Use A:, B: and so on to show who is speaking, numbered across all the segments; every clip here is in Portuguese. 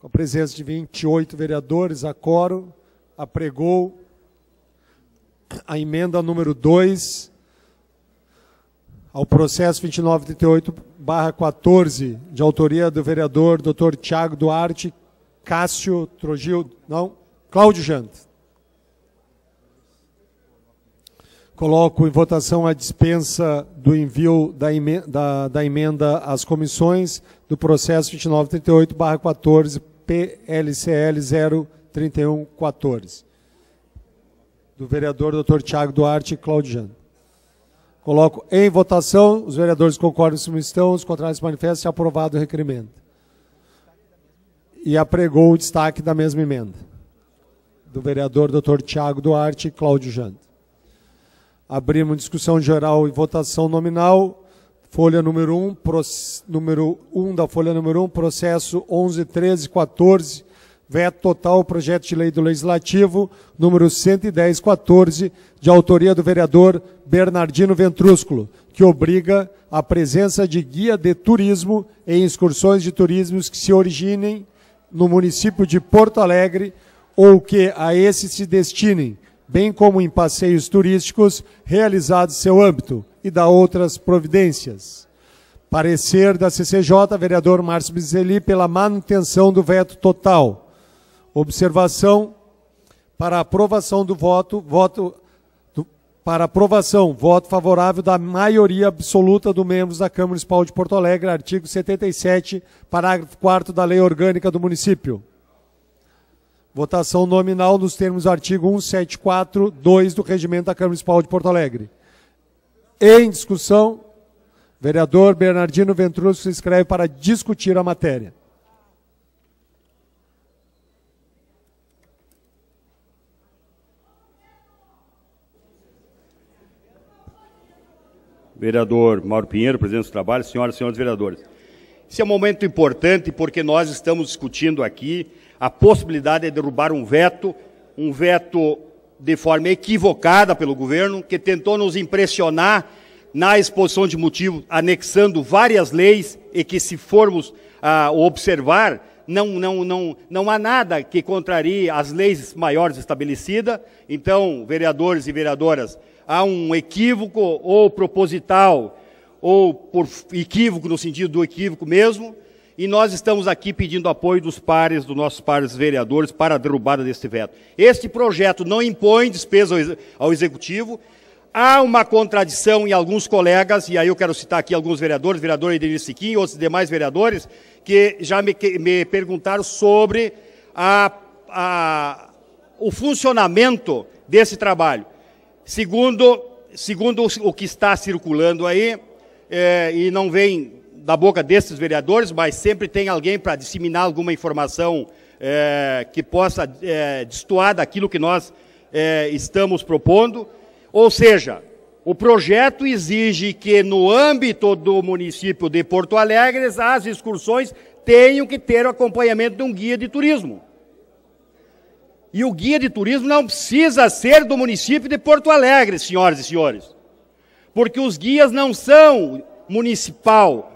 A: Com a presença de 28 vereadores, a quórum, apregou a emenda número 2 ao processo 2938/14, de autoria do vereador Dr. Tiago Duarte, Cássio Trogil, não, Cláudio Janta. Coloco em votação a dispensa do envio da emenda às comissões do processo 2938/14, PLCL 03114. Do vereador Dr. Tiago Duarte e Cláudio Janta. Coloco em votação, os vereadores concordam se estão, os contrários se manifestam, se aprovado o requerimento. E apregou o destaque da mesma emenda. Do vereador Dr. Tiago Duarte e Cláudio Janta. Abrimos discussão geral e votação nominal. Folha número 1, número 1 da folha número 1, processo 11.13.14, veto total, projeto de lei do Legislativo, número 110.14, de autoria do vereador Bernardino Ventrúsculo, que obriga a presença de guia de turismo em excursões de turismo que se originem no município de Porto Alegre ou que a esse se destinem, bem como em passeios turísticos realizados em seu âmbito, e da outras providências. Parecer da CCJ, vereador Márcio Bizzeli, pela manutenção do veto total. Observação: para aprovação do voto favorável da maioria absoluta dos membros da Câmara Municipal de Porto Alegre, artigo 77, parágrafo 4º da Lei Orgânica do Município. Votação nominal nos termos do artigo 174(2) do Regimento da Câmara Municipal de Porto Alegre. Em discussão, vereador Bernardino Ventrúsculo se inscreve para discutir a matéria.
B: Vereador Mauro Pinheiro, presidente do trabalho, senhoras e senhores vereadores. Esse é um momento importante porque nós estamos discutindo aqui a possibilidade de derrubar um veto de forma equivocada pelo governo, que tentou nos impressionar na exposição de motivo, anexando várias leis, e que, se formos observar, não há nada que contrarie as leis maiores estabelecidas. Então, vereadores e vereadoras, há um equívoco, ou proposital, ou por equívoco, no sentido do equívoco mesmo, e nós estamos aqui pedindo apoio dos nossos pares vereadores para a derrubada deste veto. Este projeto não impõe despesa ao Executivo. Há uma contradição em alguns colegas, e aí eu quero citar aqui alguns vereadores, vereador Edenir Siquim e outros demais vereadores, que já me perguntaram sobre o funcionamento desse trabalho. Segundo o que está circulando aí, e não vem da boca desses vereadores, mas sempre tem alguém para disseminar alguma informação que possa destoar daquilo que nós estamos propondo. Ou seja, o projeto exige que no âmbito do município de Porto Alegre as excursões tenham que ter o acompanhamento de um guia de turismo. E o guia de turismo não precisa ser do município de Porto Alegre, senhoras e senhores, porque os guias não são municipal,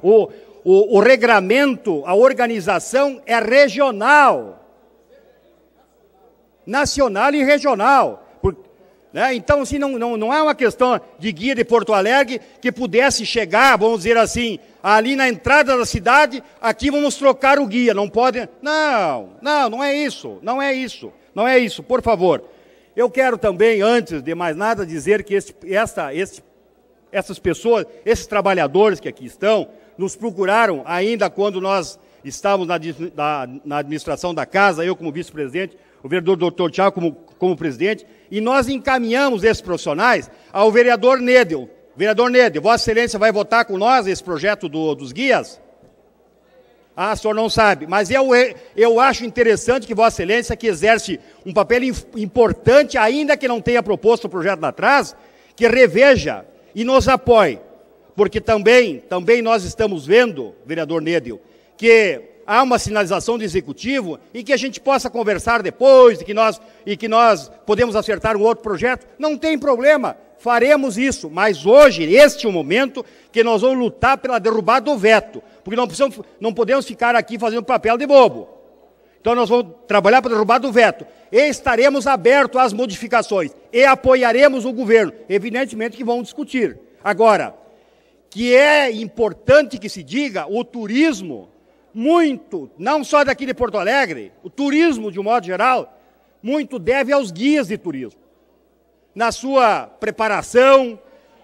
B: o regramento, a organização é regional, nacional e regional. Né? Então, assim, não é uma questão de guia de Porto Alegre que pudesse chegar, vamos dizer assim, ali na entrada da cidade, aqui vamos trocar o guia, não pode... Não é isso, não é isso, não é isso, por favor. Eu quero também, antes de mais nada, dizer que essas pessoas, esses trabalhadores que aqui estão, nos procuraram ainda quando nós estávamos na administração da casa, eu como vice-presidente, o vereador Dr. Tiago como presidente, e nós encaminhamos esses profissionais ao vereador Nedel. Vereador Nedel, Vossa Excelência vai votar com nós esse projeto dos guias? Ah, o senhor não sabe, mas eu acho interessante que Vossa Excelência, que exerce um papel importante, ainda que não tenha proposto o projeto lá atrás, que reveja e nos apoie, porque também nós estamos vendo, vereador Nedel, que há uma sinalização do Executivo e que a gente possa conversar depois, e que nós podemos acertar um outro projeto, não tem problema, faremos isso, mas hoje, este é o momento que nós vamos lutar pela derrubada do veto, porque não podemos ficar aqui fazendo papel de bobo. Então nós vamos trabalhar para derrubar do veto. E estaremos abertos às modificações. E apoiaremos o governo. Evidentemente que vão discutir. Agora, que é importante que se diga, o turismo, muito, não só daqui de Porto Alegre, o turismo de um modo geral, muito deve aos guias de turismo. Na sua preparação,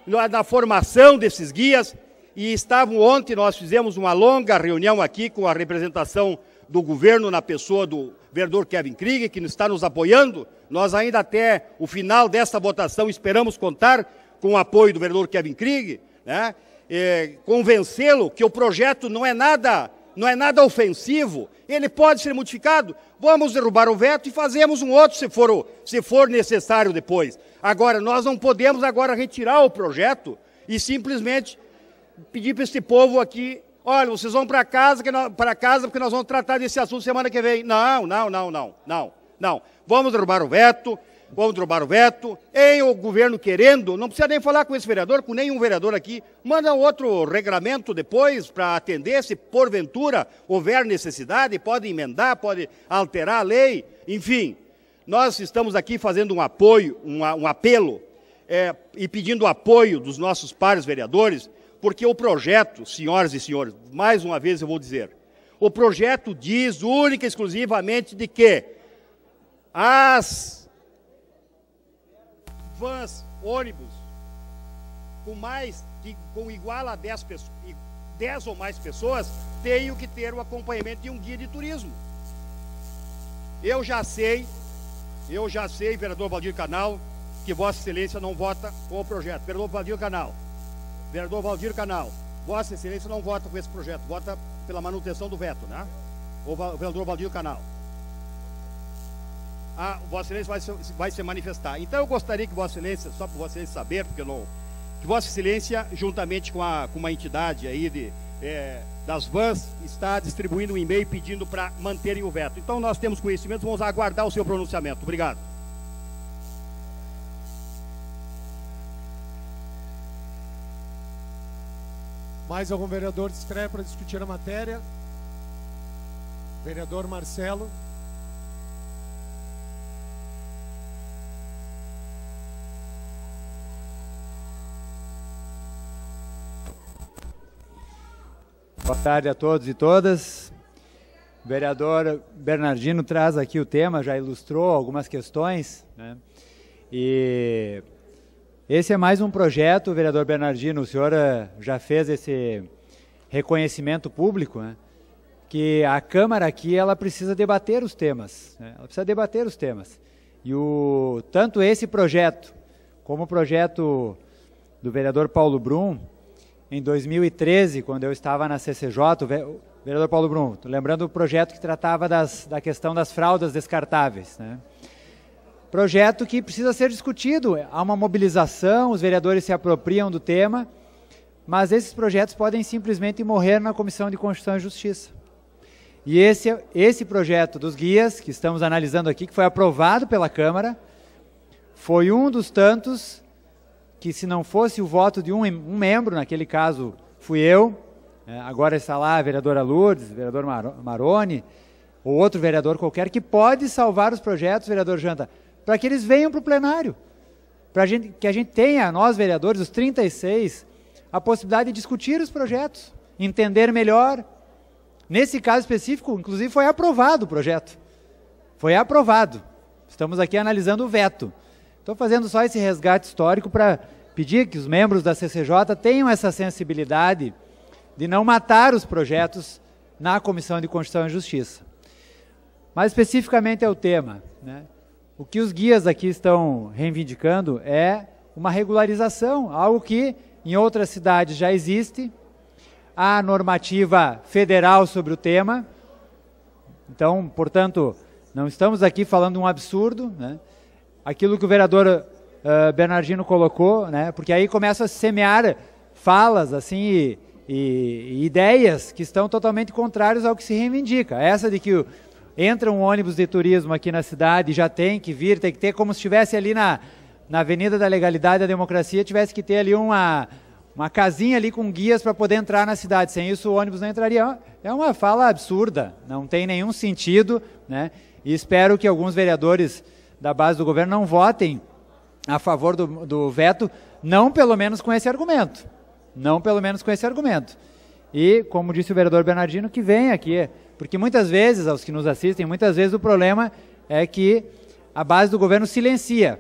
B: na formação desses guias, e ontem nós fizemos uma longa reunião aqui com a representação do governo na pessoa do vereador Kevin Krieger, que está nos apoiando. Nós ainda até o final desta votação esperamos contar com o apoio do vereador Kevin Krieger, né? Convencê-lo que o projeto não é nada ofensivo, ele pode ser modificado. Vamos derrubar o veto e fazemos um outro se for necessário depois. Agora, nós não podemos agora retirar o projeto e simplesmente pedir para esse povo aqui, olha, vocês vão para casa porque nós vamos tratar desse assunto semana que vem. Não. Vamos derrubar o veto. Em o governo querendo, não precisa nem falar com esse vereador, com nenhum vereador aqui, manda outro regramento depois para atender, se porventura houver necessidade, pode emendar, pode alterar a lei, enfim. Nós estamos aqui fazendo um apoio, um apelo, e pedindo apoio dos nossos pares vereadores, porque o projeto, senhoras e senhores, mais uma vez eu vou dizer, o projeto diz única e exclusivamente de que as vans, ônibus, com igual a 10 pessoas, 10 ou mais pessoas, tenho que ter o acompanhamento de um guia de turismo. Eu já sei, vereador Valdir Canal, que Vossa Excelência não vota com o projeto. Vereador Valdir Canal, Vossa Excelência não vota com esse projeto, vota pela manutenção do veto, né? O vereador Valdir Canal. Vossa Excelência vai se manifestar. Então eu gostaria que Vossa Excelência, só para Vossa Excelência saber, porque que Vossa Excelência, juntamente com uma entidade aí das vans, está distribuindo um e-mail pedindo para manterem o veto. Então nós temos conhecimento, vamos aguardar o seu pronunciamento. Obrigado.
A: Mais algum vereador se inscreve para discutir a matéria? Vereador Marcelo.
C: Boa tarde a todos e todas. O vereador Bernardino traz aqui o tema, já ilustrou algumas questões, né? E esse é mais um projeto, vereador Bernardino, o senhor já fez esse reconhecimento público, né? Que a Câmara aqui, ela precisa debater os temas, né? Ela precisa debater os temas. E tanto esse projeto, como o projeto do vereador Paulo Brum, em 2013, quando eu estava na CCJ, o vereador Paulo Brum, lembrando o projeto que tratava da questão das fraldas descartáveis, né? Projeto que precisa ser discutido, há uma mobilização, os vereadores se apropriam do tema, mas esses projetos podem simplesmente morrer na Comissão de Constituição e Justiça. E esse projeto dos guias, que estamos analisando aqui, que foi aprovado pela Câmara, foi um dos tantos que, se não fosse o voto de um membro, naquele caso fui eu, agora está lá a vereadora Lourdes, o vereador Maroni, ou outro vereador qualquer, que pode salvar os projetos, vereador Janta, para que eles venham para o plenário, que a gente tenha, nós vereadores, os 36, a possibilidade de discutir os projetos, entender melhor. Nesse caso específico, inclusive, foi aprovado o projeto. Foi aprovado. Estamos aqui analisando o veto. Estou fazendo só esse resgate histórico para pedir que os membros da CCJ tenham essa sensibilidade de não matar os projetos na Comissão de Constituição e Justiça. Mais especificamente é o tema, né? O que os guias aqui estão reivindicando é uma regularização, algo que em outras cidades já existe, há normativa federal sobre o tema, então, portanto, não estamos aqui falando um absurdo, né? Aquilo que o vereador Bernardino colocou, né? Porque aí começa a semear falas assim e ideias que estão totalmente contrárias ao que se reivindica. Essa de que entra um ônibus de turismo aqui na cidade, já tem que vir, tem que ter como se estivesse ali na Avenida da Legalidade e da Democracia, tivesse que ter ali uma casinha ali com guias para poder entrar na cidade. Sem isso o ônibus não entraria. É uma fala absurda, não tem nenhum sentido, né? E espero que alguns vereadores da base do governo não votem a favor do veto, não pelo menos com esse argumento. Não pelo menos com esse argumento. E, como disse o vereador Bernardino, que vem aqui, porque muitas vezes, aos que nos assistem, muitas vezes o problema é que a base do governo silencia.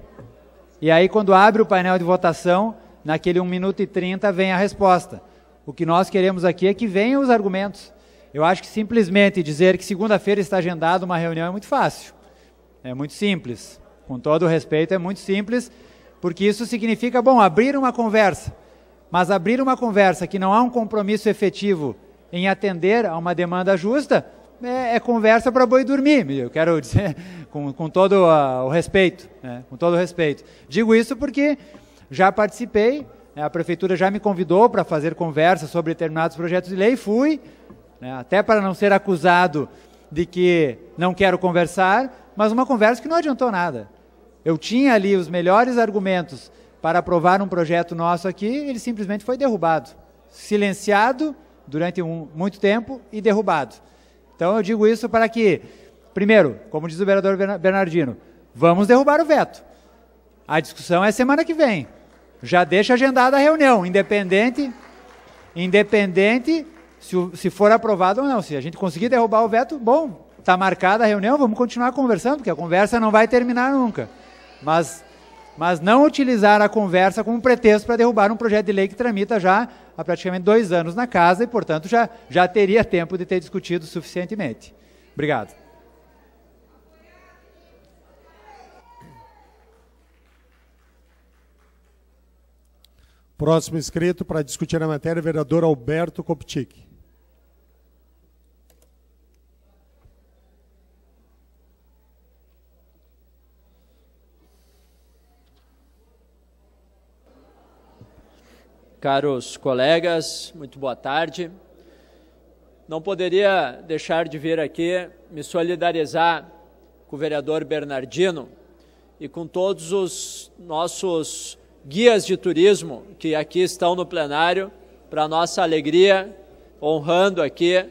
C: E aí, quando abre o painel de votação, naquele 1 minuto e 30 vem a resposta. O que nós queremos aqui é que venham os argumentos. Eu acho que simplesmente dizer que segunda-feira está agendada uma reunião é muito fácil. É muito simples. Com todo o respeito, é muito simples, porque isso significa, bom, abrir uma conversa. Mas abrir uma conversa que não há um compromisso efetivo em atender a uma demanda justa, é conversa para boi dormir, eu quero dizer, com todo o respeito, né? Com todo o respeito. Digo isso porque já participei, né? A prefeitura já me convidou para fazer conversa sobre determinados projetos de lei, fui, né? Até para não ser acusado de que não quero conversar, mas uma conversa que não adiantou nada. Eu tinha ali os melhores argumentos para aprovar um projeto nosso aqui, ele simplesmente foi derrubado, silenciado durante muito tempo e derrubado. Então eu digo isso para que, primeiro, como diz o vereador Bernardino, vamos derrubar o veto. A discussão é semana que vem. Já deixa agendada a reunião, independente se for aprovado ou não. Se a gente conseguir derrubar o veto, bom, está marcada a reunião, vamos continuar conversando, porque a conversa não vai terminar nunca. Mas não utilizar a conversa como pretexto para derrubar um projeto de lei que tramita já há praticamente 2 anos na casa e, portanto, já teria tempo de ter discutido suficientemente. Obrigado.
A: Próximo inscrito para discutir a matéria, vereador Alberto Koptik.
D: Caros colegas, muito boa tarde. Não poderia deixar de vir aqui me solidarizar com o vereador Bernardino e com todos os nossos guias de turismo que aqui estão no plenário, para nossa alegria, honrando aqui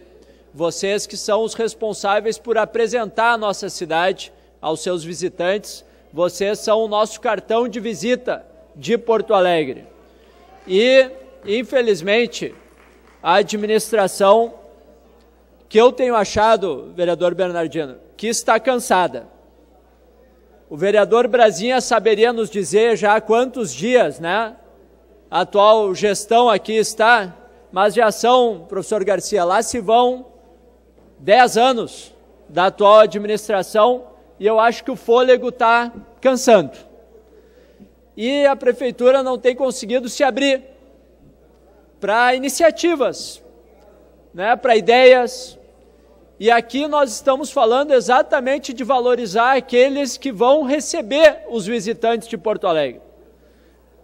D: vocês que são os responsáveis por apresentar a nossa cidade aos seus visitantes. Vocês são o nosso cartão de visita de Porto Alegre. E, infelizmente, a administração, que eu tenho achado, vereador Bernardino, que está cansada. O vereador Brasinha saberia nos dizer já há quantos dias, né, a atual gestão aqui está, mas já são, professor Garcia, lá se vão 10 anos da atual administração e eu acho que o fôlego está cansando. E a prefeitura não tem conseguido se abrir para iniciativas, né, para ideias. E aqui nós estamos falando exatamente de valorizar aqueles que vão receber os visitantes de Porto Alegre.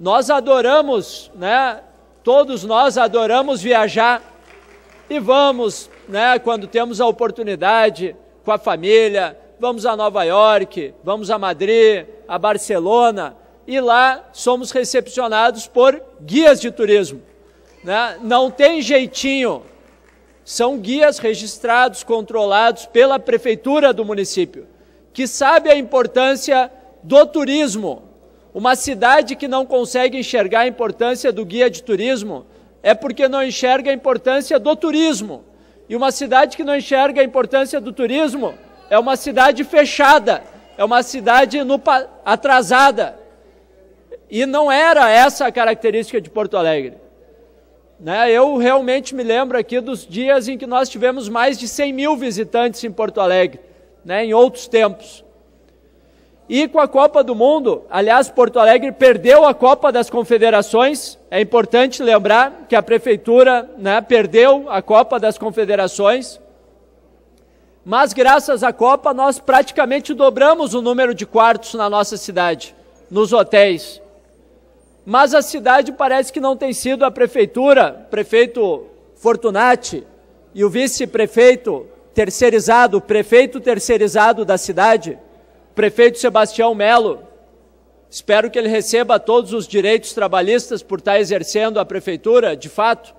D: Nós adoramos, né, todos nós adoramos viajar e vamos, né, quando temos a oportunidade, com a família, vamos a Nova York, vamos a Madrid, a Barcelona, e lá somos recepcionados por guias de turismo, né? Não tem jeitinho, são guias registrados, controlados pela prefeitura do município, que sabe a importância do turismo. Uma cidade que não consegue enxergar a importância do guia de turismo é porque não enxerga a importância do turismo. E uma cidade que não enxerga a importância do turismo é uma cidade fechada, é uma cidade atrasada. E não era essa a característica de Porto Alegre. Né? Eu realmente me lembro aqui dos dias em que nós tivemos mais de 100 mil visitantes em Porto Alegre, né, em outros tempos. E com a Copa do Mundo, aliás, Porto Alegre perdeu a Copa das Confederações, é importante lembrar que a prefeitura, né, perdeu a Copa das Confederações, mas graças à Copa nós praticamente dobramos o número de quartos na nossa cidade, nos hotéis. Mas a cidade parece que não tem sido a prefeitura, prefeito Fortunati e o vice-prefeito terceirizado, prefeito terceirizado da cidade, prefeito Sebastião Melo, espero que ele receba todos os direitos trabalhistas por estar exercendo a prefeitura, de fato,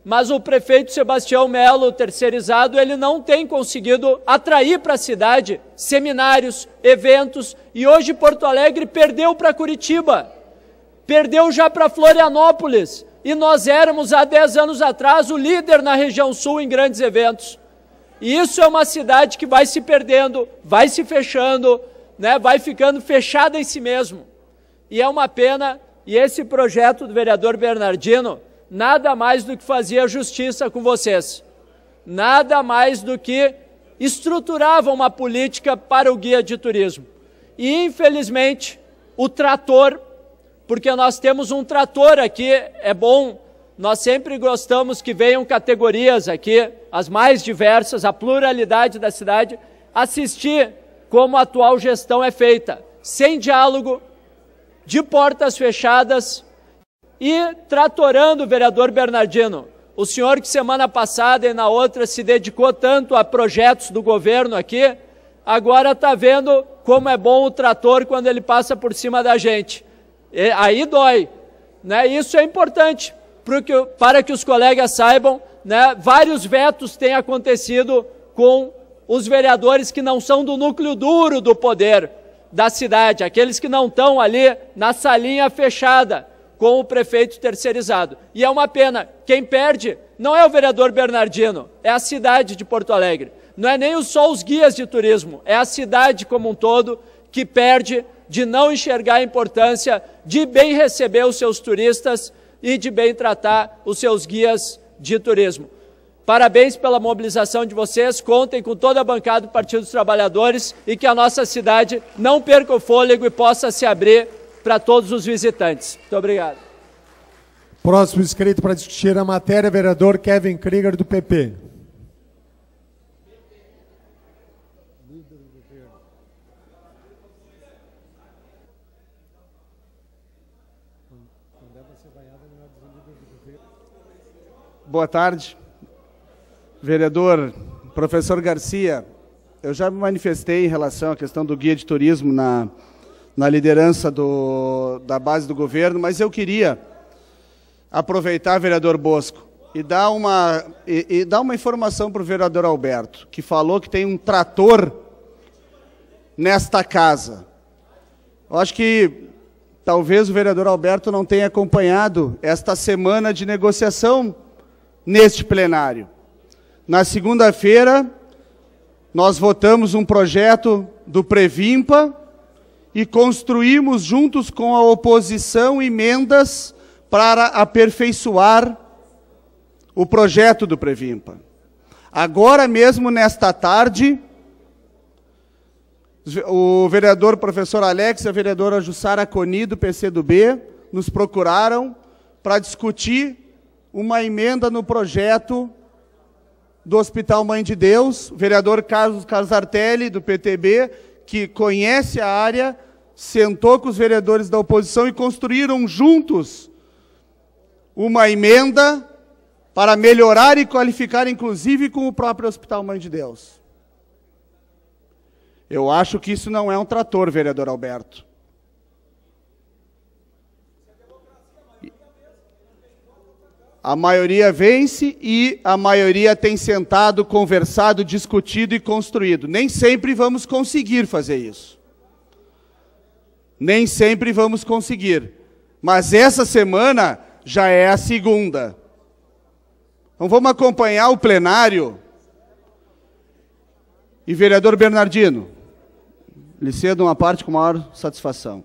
D: mas o prefeito Sebastião Melo, terceirizado, ele não tem conseguido atrair para a cidade seminários, eventos, e hoje Porto Alegre perdeu para Curitiba, perdeu já para Florianópolis, e nós éramos, há 10 anos atrás, o líder na região sul em grandes eventos. E isso é uma cidade que vai se perdendo, vai se fechando, né, vai ficando fechada em si mesmo. E é uma pena, e esse projeto do vereador Bernardino, nada mais do que fazia justiça com vocês, nada mais do que estruturava uma política para o guia de turismo. E, infelizmente, o trator, porque nós temos um trator aqui, é bom, nós sempre gostamos que venham categorias aqui, as mais diversas, a pluralidade da cidade, assistir como a atual gestão é feita, sem diálogo, de portas fechadas, e tratorando o vereador Bernardino, o senhor que semana passada e na outra se dedicou tanto a projetos do governo aqui, agora está vendo como é bom o trator quando ele passa por cima da gente. E aí dói, né? Isso é importante para que os colegas saibam, né? Vários vetos têm acontecido com os vereadores que não são do núcleo duro do poder da cidade, aqueles que não estão ali na salinha fechada, com o prefeito terceirizado. E é uma pena, quem perde não é o vereador Bernardino, é a cidade de Porto Alegre. Não é nem só os guias de turismo, é a cidade como um todo que perde de não enxergar a importância de bem receber os seus turistas e de bem tratar os seus guias de turismo. Parabéns pela mobilização de vocês, contem com toda a bancada do Partido dos Trabalhadores e que a nossa cidade não perca o fôlego e possa se abrir para todos os visitantes. Muito obrigado.
A: Próximo inscrito para discutir a matéria, vereador Kevin Krieger, do PP.
E: Boa tarde. Vereador professor Garcia, eu já me manifestei em relação à questão do guia de turismo na liderança da base do governo, mas eu queria aproveitar, vereador Bosco, e dar uma informação para o vereador Alberto, que falou que tem um trator nesta casa. Eu acho que talvez o vereador Alberto não tenha acompanhado esta semana de negociação neste plenário. Na segunda-feira, nós votamos um projeto do Previmpa, e construímos juntos com a oposição emendas para aperfeiçoar o projeto do Previmpa. Agora mesmo, nesta tarde, o vereador professor Alex e a vereadora Jussara Coni, do PCdoB, nos procuraram para discutir uma emenda no projeto do Hospital Mãe de Deus. O vereador Carlos Artelli, do PTB, que conhece a área, sentou com os vereadores da oposição e construíram juntos uma emenda para melhorar e qualificar, inclusive com o próprio Hospital Mãe de Deus. Eu acho que isso não é um trator, vereador Alberto. A maioria vence e a maioria tem sentado, conversado, discutido e construído. Nem sempre vamos conseguir fazer isso. Nem sempre vamos conseguir. Mas essa semana já é a segunda. Então vamos acompanhar o plenário. E vereador Bernardino, lhe cedo uma parte com maior satisfação.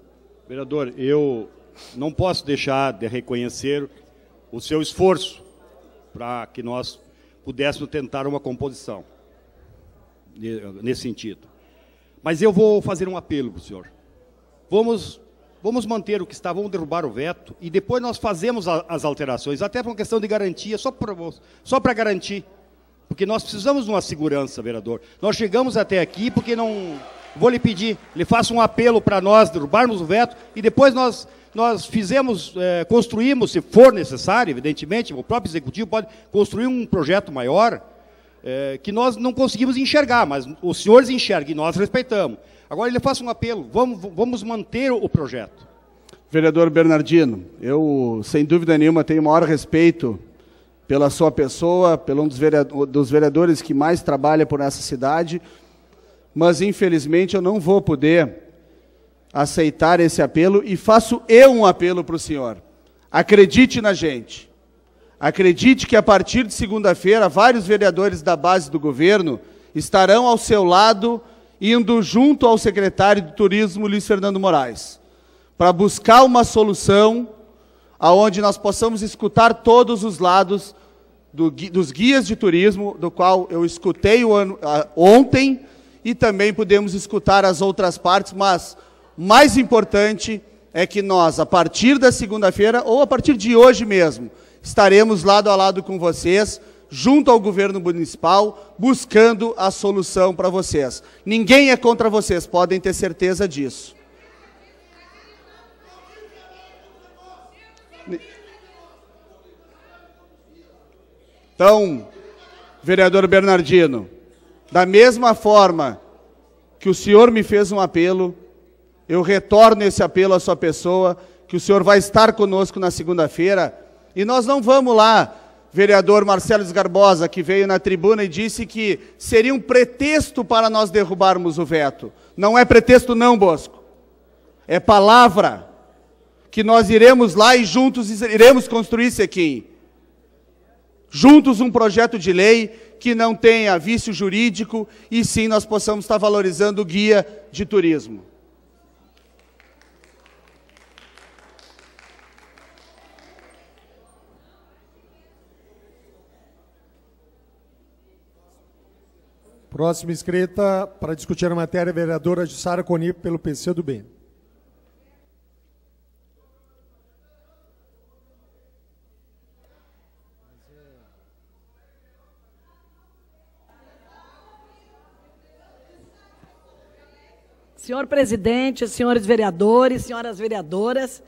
B: Vereador, eu não posso deixar de reconhecer o seu esforço para que nós pudéssemos tentar uma composição nesse sentido. Mas eu vou fazer um apelo para o senhor. Vamos manter o que está, vamos derrubar o veto e depois nós fazemos as alterações, até por uma questão de garantia, só para garantir. Porque nós precisamos de uma segurança, vereador. Nós chegamos até aqui porque não... Vou lhe pedir, lhe faço um apelo para nós derrubarmos o veto e depois nós construímos, se for necessário, evidentemente, o próprio Executivo pode construir um projeto maior, que nós não conseguimos enxergar, mas os senhores enxergam e nós respeitamos. Agora ele faz um apelo, vamos manter o projeto.
E: Vereador Bernardino, eu, sem dúvida nenhuma, tenho o maior respeito pela sua pessoa, pelo um dos vereadores que mais trabalha por essa cidade, mas, infelizmente, eu não vou poder aceitar esse apelo e faço eu um apelo para o senhor. Acredite na gente. Acredite que, a partir de segunda-feira, vários vereadores da base do governo estarão ao seu lado, indo junto ao secretário de Turismo, Luiz Fernando Moraes, para buscar uma solução aonde nós possamos escutar todos os lados dos guias de turismo, do qual eu escutei ontem, e também podemos escutar as outras partes, mas o mais importante é que nós, a partir da segunda-feira, ou a partir de hoje mesmo, estaremos lado a lado com vocês, junto ao governo municipal, buscando a solução para vocês. Ninguém é contra vocês, podem ter certeza disso. Então, vereador Bernardino, da mesma forma que o senhor me fez um apelo, eu retorno esse apelo à sua pessoa, que o senhor vai estar conosco na segunda-feira, e nós não vamos lá, vereador Marcelo Esgarbosa, que veio na tribuna e disse que seria um pretexto para nós derrubarmos o veto. Não é pretexto não, Bosco. É palavra que nós iremos lá e juntos iremos construir isso aqui. Juntos um projeto de lei que não tenha vício jurídico e sim nós possamos estar valorizando o guia de turismo.
A: Próxima inscrita para discutir a matéria, a vereadora Jussara Coni, pelo PCdoB.
F: Senhor presidente, senhores vereadores, senhoras vereadoras,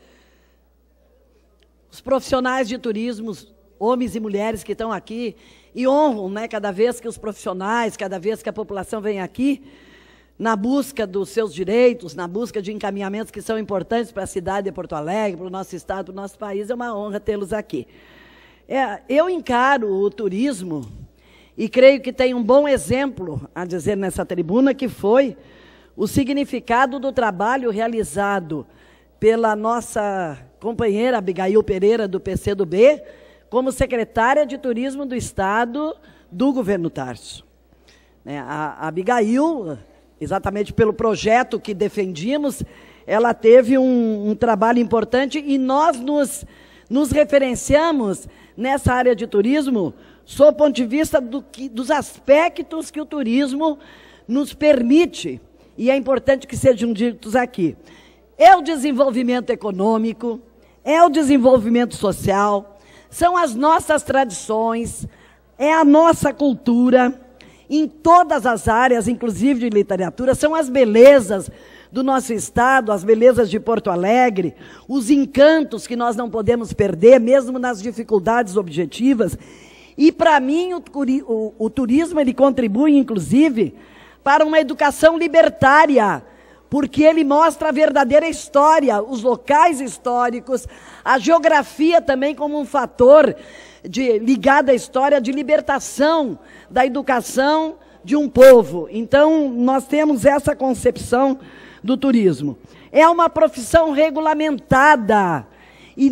F: os profissionais de turismo, homens e mulheres que estão aqui, e honram, né, cada vez que os profissionais, cada vez que a população vem aqui, na busca dos seus direitos, na busca de encaminhamentos que são importantes para a cidade de Porto Alegre, para o nosso estado, para o nosso país, é uma honra tê-los aqui. Eu encaro o turismo, e creio que tem um bom exemplo a dizer nessa tribuna, que foi o significado do trabalho realizado pela nossa companheira Abigail Pereira, do PCdoB, como secretária de Turismo do Estado do governo Tarso. A Abigail, exatamente pelo projeto que defendíamos, ela teve um trabalho importante e nós nos referenciamos nessa área de turismo sob o ponto de vista dos aspectos que o turismo nos permite, e é importante que sejam ditos aqui. É o desenvolvimento econômico, é o desenvolvimento social, são as nossas tradições, é a nossa cultura, em todas as áreas, inclusive de literatura, são as belezas do nosso estado, as belezas de Porto Alegre, os encantos que nós não podemos perder, mesmo nas dificuldades objetivas. E, para mim, o turismo ele contribui, inclusive, para uma educação libertária, porque ele mostra a verdadeira história, os locais históricos, a geografia também como um fator ligado à história de libertação da educação de um povo. Então, nós temos essa concepção do turismo. É uma profissão regulamentada. E,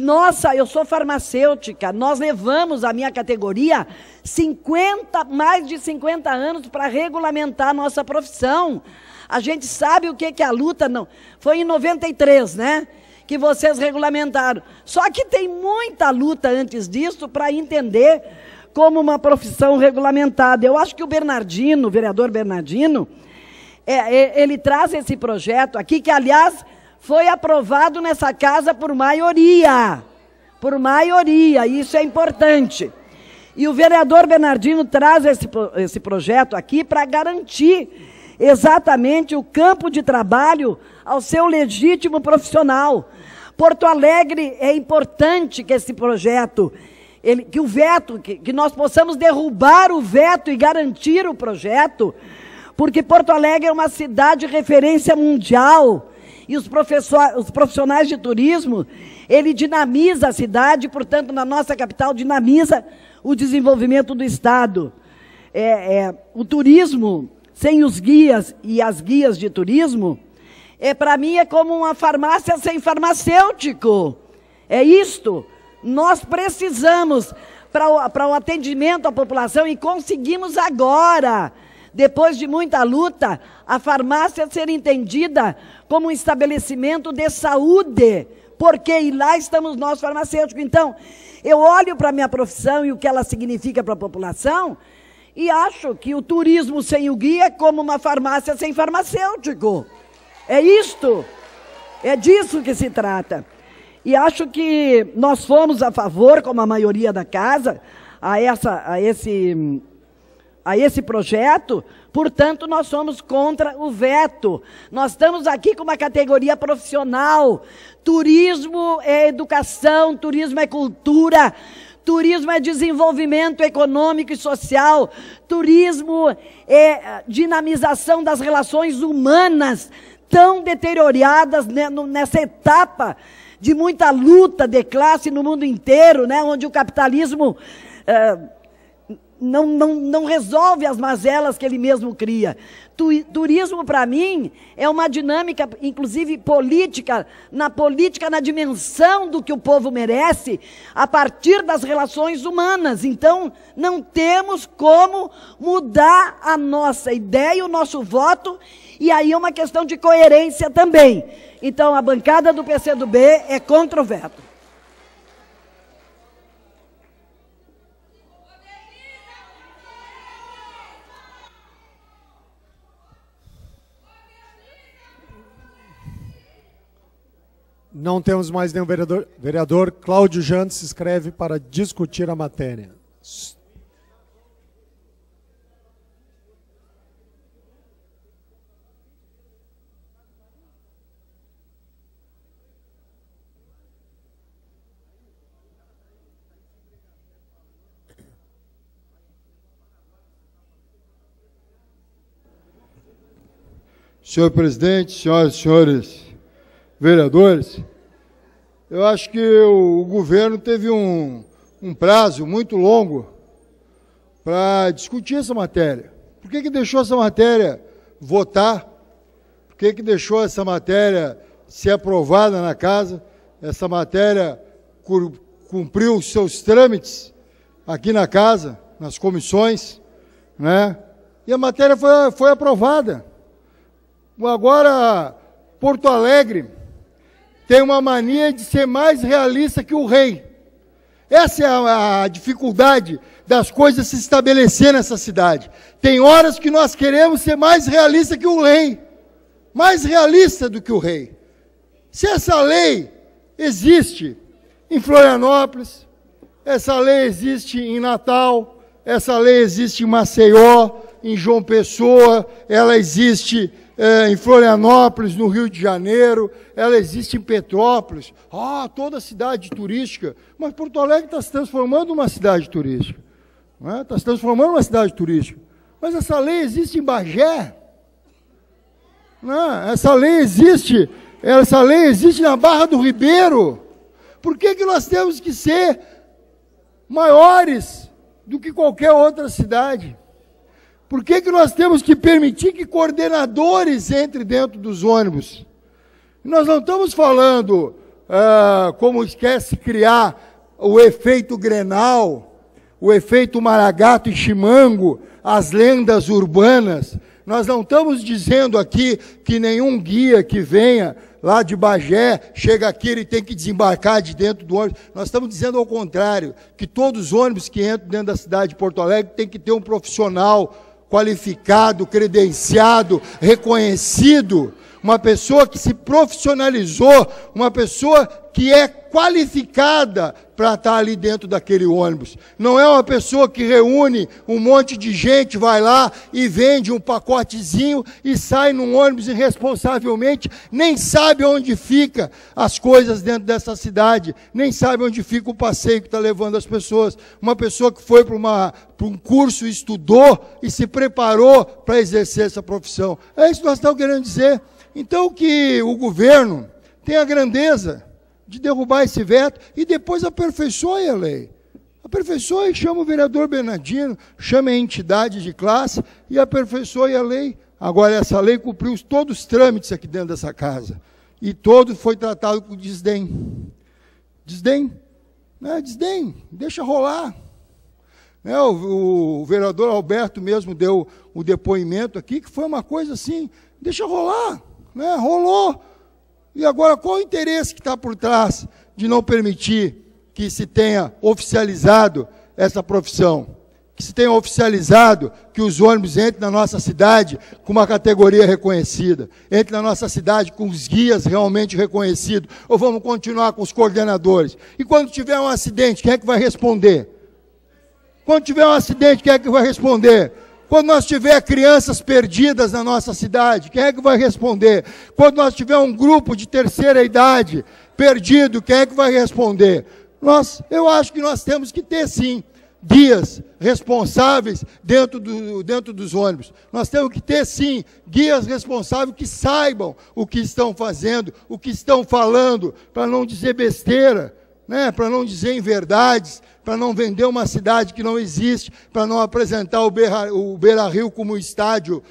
F: eu sou farmacêutica, nós levamos a minha categoria mais de 50 anos para regulamentar a nossa profissão. A gente sabe o que é a luta, não. Foi em 93, né, que vocês regulamentaram. Só que tem muita luta antes disso para entender como uma profissão regulamentada. Eu acho que o Bernardino, o vereador Bernardino, ele traz esse projeto aqui, que, aliás, foi aprovado nessa casa por maioria. Por maioria, isso é importante. E o vereador Bernardino traz esse projeto aqui para garantir exatamente o campo de trabalho ao seu legítimo profissional. Porto Alegre, é importante que esse projeto, que o veto, que nós possamos derrubar o veto e garantir o projeto, porque Porto Alegre é uma cidade de referência mundial, e os profissionais de turismo, ele dinamiza a cidade, portanto, na nossa capital, dinamiza o desenvolvimento do Estado. O turismo, sem os guias e as guias de turismo, para mim é como uma farmácia sem farmacêutico. É isto. Nós precisamos, para o atendimento à população, e conseguimos agora, depois de muita luta, a farmácia ser entendida como um estabelecimento de saúde, porque lá estamos nós farmacêuticos. Então, eu olho para a minha profissão e o que ela significa para a população, e acho que o turismo sem o guia é como uma farmácia sem farmacêutico. É isto, é disso que se trata. E acho que nós fomos a favor, como a maioria da casa, a esse projeto, portanto, nós somos contra o veto. Nós estamos aqui com uma categoria profissional. Turismo é educação, turismo é cultura, turismo é desenvolvimento econômico e social, turismo é dinamização das relações humanas, tão deterioradas nessa etapa de muita luta de classe no mundo inteiro, né, onde o capitalismo não resolve as mazelas que ele mesmo cria. Turismo, para mim, é uma dinâmica, inclusive política, na dimensão do que o povo merece, a partir das relações humanas. Então, não temos como mudar a nossa ideia, o nosso voto, e aí é uma questão de coerência também. Então, a bancada do PCdoB é contra o veto.
A: Não temos mais nenhum vereador. Vereador Cláudio Jantes se inscreve para discutir a matéria.
G: Senhor presidente, senhoras e senhores vereadores, eu acho que o governo teve um prazo muito longo para discutir essa matéria. Por que deixou essa matéria votar? Por que deixou essa matéria ser aprovada na casa? Essa matéria cumpriu os seus trâmites aqui na casa, nas comissões, né? E a matéria foi aprovada. Agora, Porto Alegre tem uma mania de ser mais realista que o rei. Essa é a dificuldade das coisas se estabelecer nessa cidade. Tem horas que nós queremos ser mais realista que o rei. Mais realista do que o rei. Se essa lei existe em Florianópolis, essa lei existe em Natal, essa lei existe em Maceió, em João Pessoa, ela existe em Florianópolis, no Rio de Janeiro, ela existe em Petrópolis, toda cidade turística, mas Porto Alegre está se transformando numa cidade turística, está se transformando numa cidade turística, mas essa lei existe em Bagé, essa lei existe na Barra do Ribeiro. Por que nós temos que ser maiores do que qualquer outra cidade? Por que nós temos que permitir que coordenadores entrem dentro dos ônibus? Nós não estamos falando como quer se criar o efeito Grenal, o efeito Maragato e Chimango, as lendas urbanas. Nós não estamos dizendo aqui que nenhum guia que venha lá de Bagé, chega aqui, ele tem que desembarcar de dentro do ônibus. Nós estamos dizendo ao contrário, que todos os ônibus que entram dentro da cidade de Porto Alegre tem que ter um profissional qualificado, credenciado, reconhecido, uma pessoa que se profissionalizou, uma pessoa que é qualificada para estar ali dentro daquele ônibus. Não é uma pessoa que reúne um monte de gente, vai lá e vende um pacotezinho e sai num ônibus irresponsavelmente, nem sabe onde fica as coisas dentro dessa cidade, nem sabe onde fica o passeio que está levando as pessoas. Uma pessoa que foi para um curso, estudou e se preparou para exercer essa profissão. É isso que nós estamos querendo dizer. Então que o governo tenha a grandeza de derrubar esse veto e depois aperfeiçoe a lei. Aperfeiçoe, chama o vereador Bernardino, chama a entidade de classe e aperfeiçoe a lei. Agora, essa lei cumpriu todos os trâmites aqui dentro dessa casa. E todo foi tratado com desdém. Desdém? Desdém, deixa rolar. O vereador Alberto mesmo deu o depoimento aqui, que foi uma coisa assim, deixa rolar. Rolou. E agora, qual o interesse que está por trás de não permitir que se tenha oficializado essa profissão? Que se tenha oficializado que os ônibus entrem na nossa cidade com uma categoria reconhecida, entrem na nossa cidade com os guias realmente reconhecidos, ou vamos continuar com os coordenadores? E quando tiver um acidente, quem é que vai responder? Quando tiver um acidente, quem é que vai responder? Quando nós tiver crianças perdidas na nossa cidade, quem é que vai responder? Quando nós tiver um grupo de terceira idade perdido, quem é que vai responder? Eu acho que nós temos que ter, sim, guias responsáveis dentro dos ônibus. Nós temos que ter, sim, guias responsáveis que saibam o que estão fazendo, o que estão falando, para não dizer besteira, para não dizer inverdades, para não vender uma cidade que não existe, para não apresentar o Beira-Rio como estádio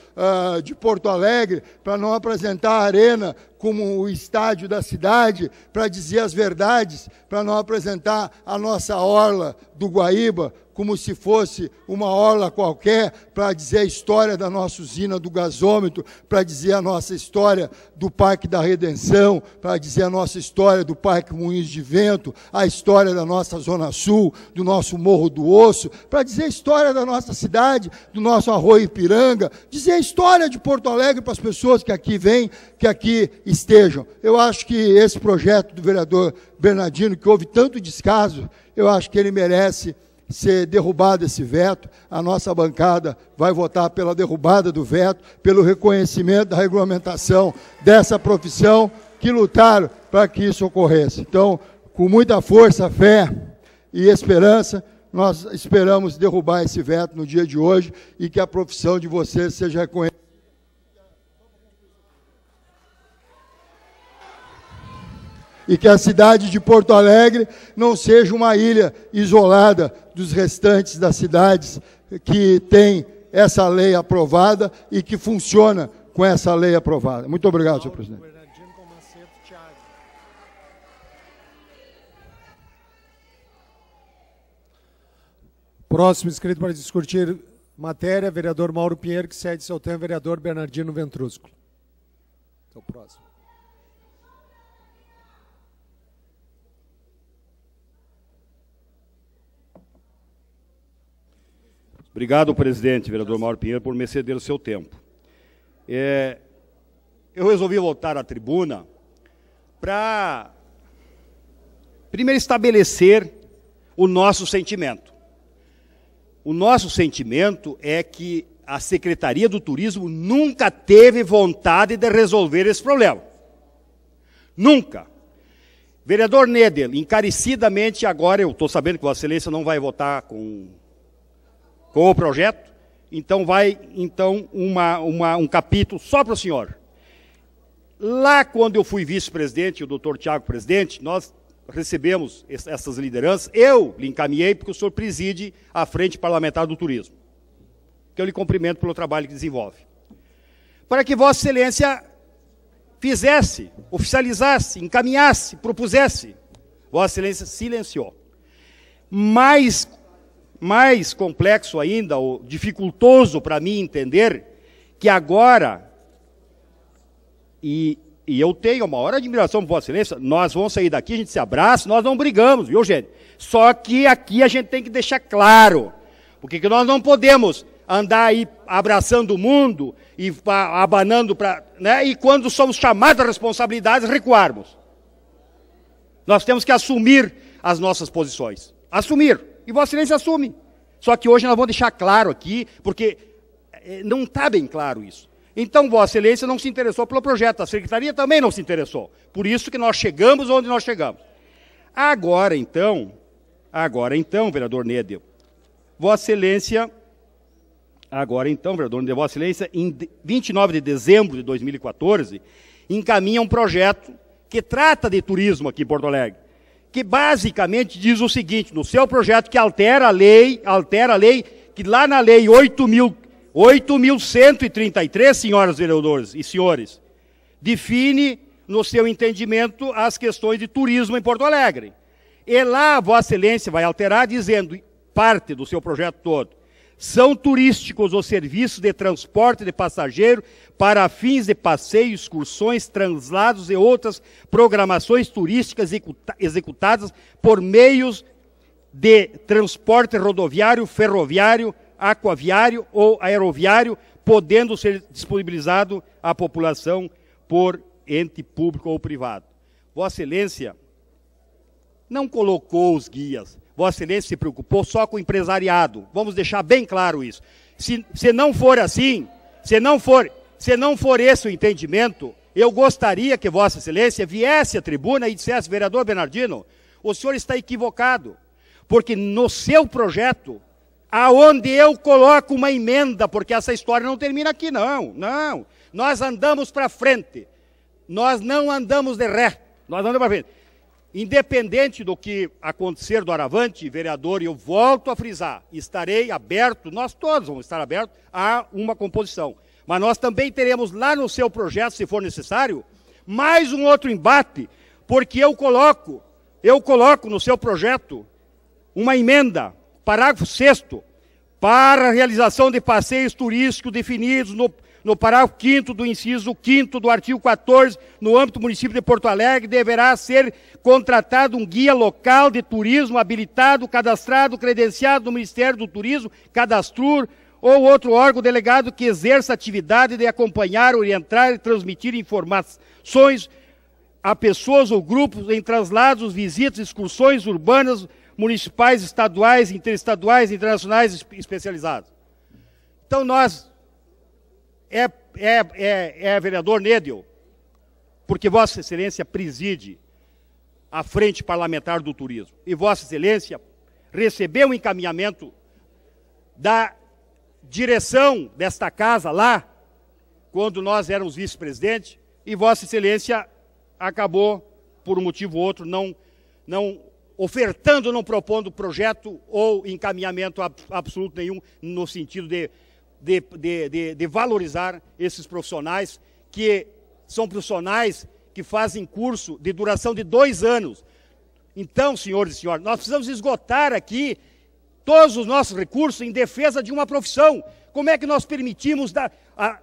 G: de Porto Alegre, para não apresentar a Arena como o estádio da cidade, para dizer as verdades, para não apresentar a nossa orla do Guaíba como se fosse uma orla qualquer, para dizer a história da nossa usina do gasômetro, para dizer a nossa história do Parque da Redenção, para dizer a nossa história do Parque Moinhos de Vento, a história da nossa Zona Sul, do nosso Morro do Osso, para dizer a história da nossa cidade, do nosso Arroio Ipiranga, dizer a história de Porto Alegre para as pessoas que aqui vêm, que aqui estejam. Eu acho que esse projeto do vereador Bernardino, que houve tanto descaso, eu acho que ele merece ser derrubado esse veto. A nossa bancada vai votar pela derrubada do veto, pelo reconhecimento da regulamentação dessa profissão, que lutaram para que isso ocorresse. Então, com muita força, fé e esperança, nós esperamos derrubar esse veto no dia de hoje e que a profissão de vocês seja reconhecida. E que a cidade de Porto Alegre não seja uma ilha isolada dos restantes das cidades que tem essa lei aprovada e que funciona com essa lei aprovada. Muito obrigado, senhor presidente.
A: Próximo inscrito para discutir matéria, vereador Mauro Pinheiro, que cede seu tempo, vereador Bernardino Ventrúsculo. Então, próximo.
B: Obrigado, presidente, vereador Mauro Pinheiro, por me ceder o seu tempo. Eu resolvi voltar à tribuna para, primeiro, estabelecer o nosso sentimento. O nosso sentimento é que a Secretaria do Turismo nunca teve vontade de resolver esse problema. Nunca. Vereador Nedel, encarecidamente, agora eu estou sabendo que Vossa Excelência não vai votar com o projeto, então vai um capítulo só para o senhor. Lá quando eu fui vice-presidente e o doutor Tiago presidente, nós recebemos essas lideranças, eu lhe encaminhei porque o senhor preside a Frente Parlamentar do Turismo, que eu lhe cumprimento pelo trabalho que desenvolve. Para que Vossa Excelência fizesse, oficializasse, encaminhasse, propusesse, Vossa Excelência silenciou. Mais complexo ainda, ou dificultoso para mim entender, que agora, e eu tenho a maior admiração por Vossa Excelência, nós vamos sair daqui, a gente se abraça, nós não brigamos, viu, gente? Só que aqui a gente tem que deixar claro, porque nós não podemos andar aí abraçando o mundo e abanando para, né, e quando somos chamados a responsabilidades, recuarmos. Nós temos que assumir as nossas posições. Assumir. E Vossa Excelência assume. Só que hoje nós vamos deixar claro aqui, porque não está bem claro isso. Então, Vossa Excelência não se interessou pelo projeto, a Secretaria também não se interessou. Por isso que nós chegamos onde nós chegamos. Agora então, vereador Nedel, Vossa Excelência, Vossa Excelência, em 29 de dezembro de 2014, encaminha um projeto que trata de turismo aqui em Porto Alegre, que basicamente diz o seguinte, no seu projeto, que altera a lei, que lá na lei 8.133, senhoras vereadoras e senhores, define, no seu entendimento, as questões de turismo em Porto Alegre. E lá, Vossa Excelência vai alterar, dizendo, parte do seu projeto todo, são turísticos os serviços de transporte de passageiro para fins de passeio, excursões, translados e outras programações turísticas executadas por meios de transporte rodoviário, ferroviário, aquaviário ou aeroviário, podendo ser disponibilizado à população por ente público ou privado. Vossa Excelência não colocou os guias. Vossa Excelência se preocupou só com o empresariado. Vamos deixar bem claro isso. Se não for assim, se não for esse o entendimento, eu gostaria que Vossa Excelência viesse à tribuna e dissesse, vereador Bernardino, o senhor está equivocado, porque no seu projeto, aonde eu coloco uma emenda, porque essa história não termina aqui, não. Nós andamos para frente, nós não andamos de ré, nós andamos para frente. Independente do que acontecer do Aravante, vereador, eu volto a frisar, estarei aberto, nós todos vamos estar abertos a uma composição. Mas nós também teremos lá no seu projeto, se for necessário, mais um outro embate, porque eu coloco no seu projeto uma emenda, parágrafo 6º, para a realização de passeios turísticos definidos no parágrafo 5º do inciso 5º do artigo 14, no âmbito do município de Porto Alegre, deverá ser contratado um guia local de turismo habilitado, cadastrado, credenciado no Ministério do Turismo, Cadastrur, ou outro órgão delegado que exerça a atividade de acompanhar, orientar e transmitir informações a pessoas ou grupos em traslados, visitas, excursões urbanas, municipais, estaduais, interestaduais, internacionais especializados. Então nós, vereador Nedel, porque Vossa Excelência preside a Frente Parlamentar do Turismo, e Vossa Excelência recebeu um encaminhamento da direção desta casa lá, quando nós éramos vice-presidente, e Vossa Excelência acabou, por um motivo ou outro, não ofertando, não propondo projeto ou encaminhamento absoluto nenhum no sentido de valorizar esses profissionais, que são profissionais que fazem curso de duração de 2 anos. Então, senhores e senhoras, nós precisamos esgotar aqui todos os nossos recursos em defesa de uma profissão. Como é que nós permitimos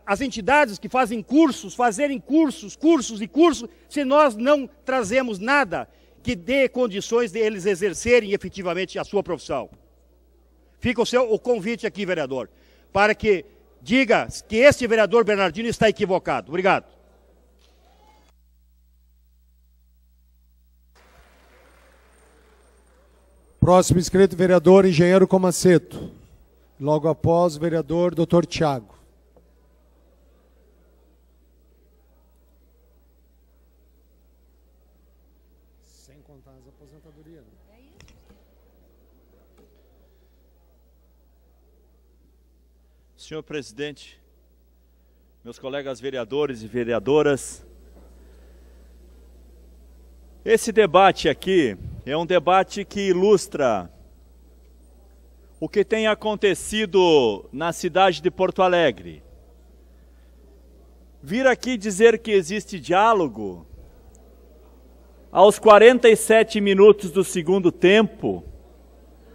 B: as entidades que fazem cursos, fazerem cursos, se nós não trazemos nada que dê condições de eles exercerem efetivamente a sua profissão? Fica o convite aqui, vereador, para que diga que este vereador Bernardino está equivocado. Obrigado.
A: Próximo inscrito, vereador Engenheiro Comaceto. Logo após, o vereador Dr. Tiago. Sem contar as aposentadorias.
H: Senhor presidente, meus colegas vereadores e vereadoras, esse debate aqui é um debate que ilustra o que tem acontecido na cidade de Porto Alegre. Vir aqui dizer que existe diálogo aos 47 minutos do segundo tempo,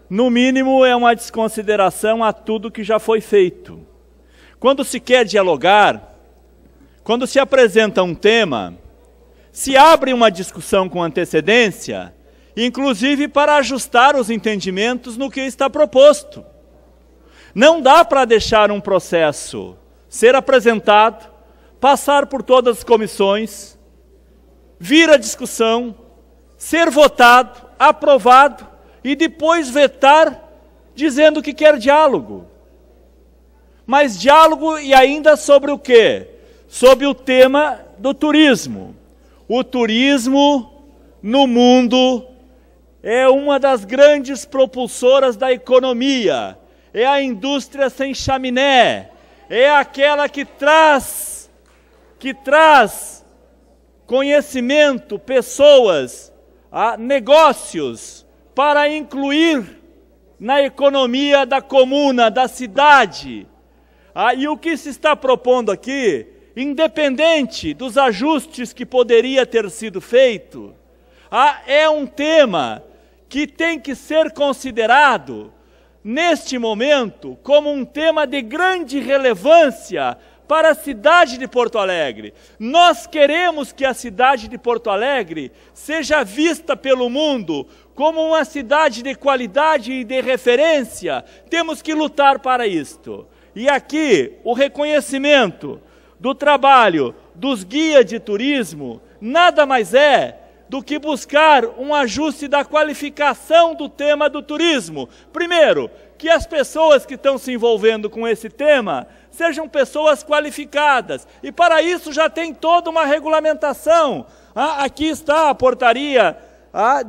H: no mínimo é uma desconsideração a tudo que já foi feito. Quando se quer dialogar, quando se apresenta um tema, se abre uma discussão com antecedência, inclusive para ajustar os entendimentos no que está proposto. Não dá para deixar um processo ser apresentado, passar por todas as comissões, vir a discussão, ser votado, aprovado e depois vetar dizendo que quer diálogo. Mas diálogo e ainda sobre o quê? Sobre o tema do turismo. O turismo no mundo é uma das grandes propulsoras da economia. É a indústria sem chaminé. É aquela que traz conhecimento, pessoas, negócios, para incluir na economia da comuna, da cidade. E o que se está propondo aqui, independente dos ajustes que poderia ter sido feito, é um tema que tem que ser considerado, neste momento, como um tema de grande relevância para a cidade de Porto Alegre. Nós queremos que a cidade de Porto Alegre seja vista pelo mundo como uma cidade de qualidade e de referência. Temos que lutar para isto. E aqui, o reconhecimento do trabalho dos guias de turismo nada mais é do que buscar um ajuste da qualificação do tema do turismo. Primeiro, que as pessoas que estão se envolvendo com esse tema sejam pessoas qualificadas. E para isso já tem toda uma regulamentação. Aqui está a portaria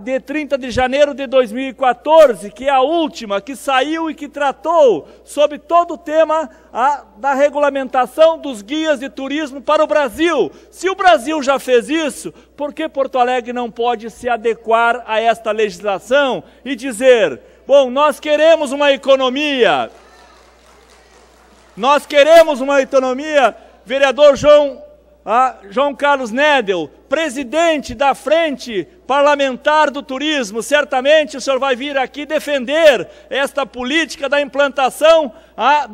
H: de 30 de janeiro de 2014, que é a última, que saiu e que tratou sobre todo o tema da regulamentação dos guias de turismo para o Brasil. Se o Brasil já fez isso, por que Porto Alegre não pode se adequar a esta legislação e dizer, bom, nós queremos uma economia, vereador João Carlos Nedel, presidente da Frente Parlamentar do Turismo, certamente o senhor vai vir aqui defender esta política da implantação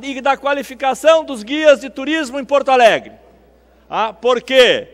H: e da qualificação dos guias de turismo em Porto Alegre. Por quê?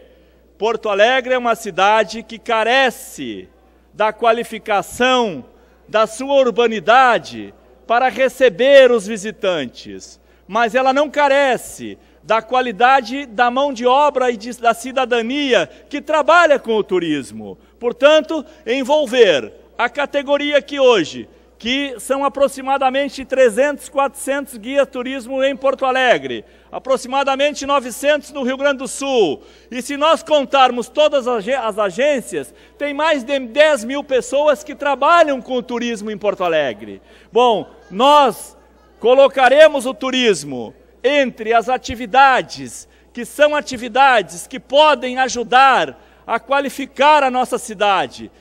H: Porto Alegre é uma cidade que carece da qualificação da sua urbanidade para receber os visitantes, mas ela não carece da qualidade da mão de obra e da cidadania que trabalha com o turismo. Portanto, envolver a categoria que hoje, que são aproximadamente 300, 400 guias de turismo em Porto Alegre, aproximadamente 900 no Rio Grande do Sul, e se nós contarmos todas as agências, tem mais de 10 mil pessoas que trabalham com o turismo em Porto Alegre. Bom, nós colocaremos o turismo entre as atividades, que são atividades que podem ajudar a qualificar a nossa cidade.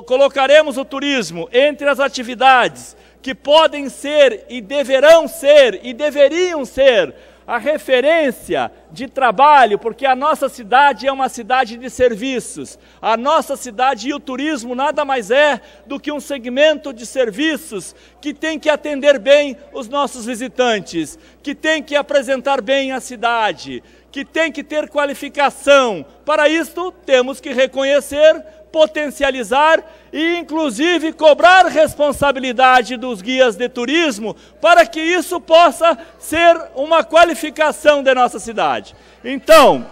H: Colocaremos o turismo entre as atividades que podem ser e deverão ser e deveriam ser a referência de trabalho, porque a nossa cidade é uma cidade de serviços. A nossa cidade e o turismo nada mais é do que um segmento de serviços que tem que atender bem os nossos visitantes, que tem que apresentar bem a cidade, que tem que ter qualificação. Para isso, temos que reconhecer, potencializar e, inclusive, cobrar responsabilidade dos guias de turismo para que isso possa ser uma qualificação da nossa cidade. Então,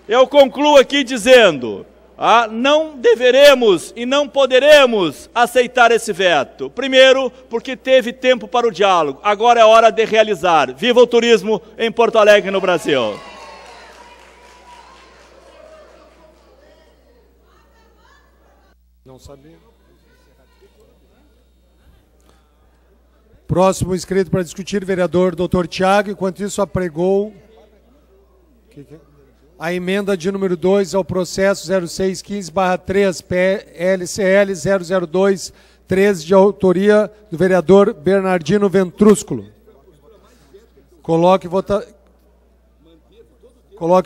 H: eu concluo aqui dizendo, não deveremos e não poderemos aceitar esse veto. Primeiro, porque teve tempo para o diálogo. Agora é hora de realizar. Viva o turismo em Porto Alegre, no Brasil.
A: Não sabia. Próximo inscrito para discutir, vereador Dr. Tiago. Enquanto isso, apregou a emenda de número 2 ao processo 0615/3 PLCL 00213, de autoria do vereador Bernardino Ventrúsculo. Coloque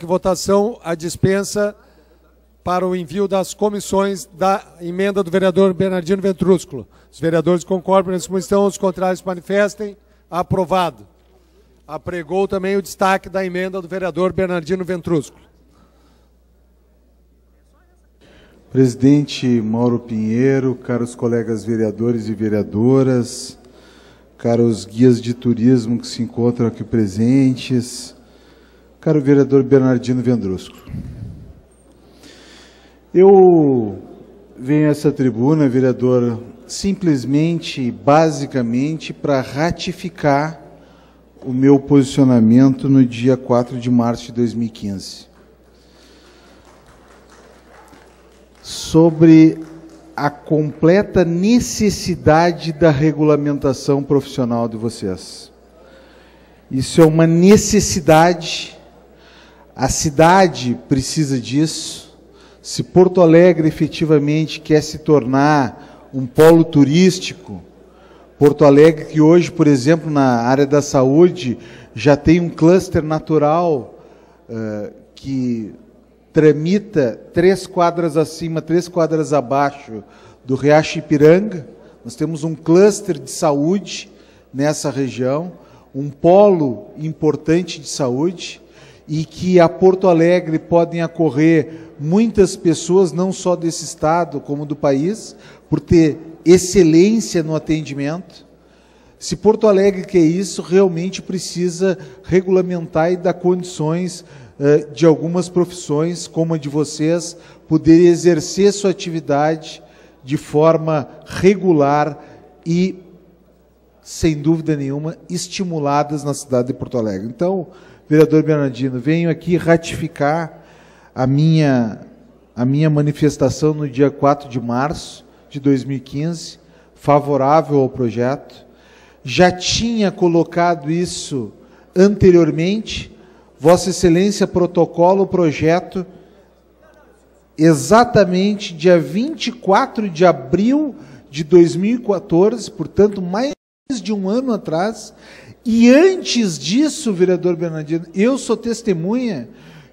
A: votação a dispensa para o envio das comissões da emenda do vereador Bernardino Ventrúsculo. Os vereadores concordam nessa comissão, os contrários manifestem. Aprovado. Apregou também o destaque da emenda do vereador Bernardino Ventrúsculo.
I: Presidente Mauro Pinheiro, caros colegas vereadores e vereadoras, caros guias de turismo que se encontram aqui presentes, caro vereador Bernardino Ventrúsculo. Eu venho a essa tribuna, vereador, simplesmente, basicamente, para ratificar o meu posicionamento no dia 4 de março de 2015. Sobre a completa necessidade da regulamentação profissional de vocês. Isso é uma necessidade, a cidade precisa disso. Se Porto Alegre efetivamente quer se tornar um polo turístico, Porto Alegre que hoje, por exemplo, na área da saúde, já tem um cluster natural que tramita 3 quadras acima, 3 quadras abaixo do Riacho Ipiranga. Nós temos um cluster de saúde nessa região, um polo importante de saúde, e que a Porto Alegre podem acorrer muitas pessoas, não só desse estado, como do país, por ter excelência no atendimento. Se Porto Alegre quer isso, realmente precisa regulamentar e dar condições de algumas profissões, como a de vocês, poderem exercer sua atividade de forma regular e, sem dúvida nenhuma, estimuladas na cidade de Porto Alegre. Então, vereador Bernardino, venho aqui ratificar a minha manifestação no dia 4 de março de 2015, favorável ao projeto. Já tinha colocado isso anteriormente. Vossa Excelência protocola o projeto exatamente dia 24 de abril de 2014, portanto, mais de um ano atrás. E antes disso, vereador Bernardino, eu sou testemunha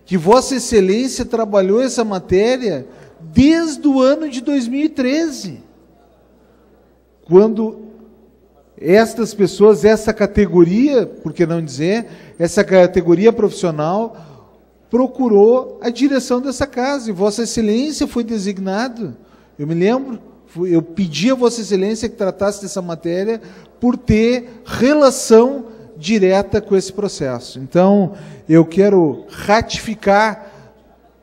I: que Vossa Excelência trabalhou essa matéria desde o ano de 2013, quando estas pessoas, essa categoria, por que não dizer, essa categoria profissional, procurou a direção dessa casa, e Vossa Excelência foi designado. Eu me lembro, eu pedi a Vossa Excelência que tratasse dessa matéria por ter relação direta com esse processo. Então, eu quero ratificar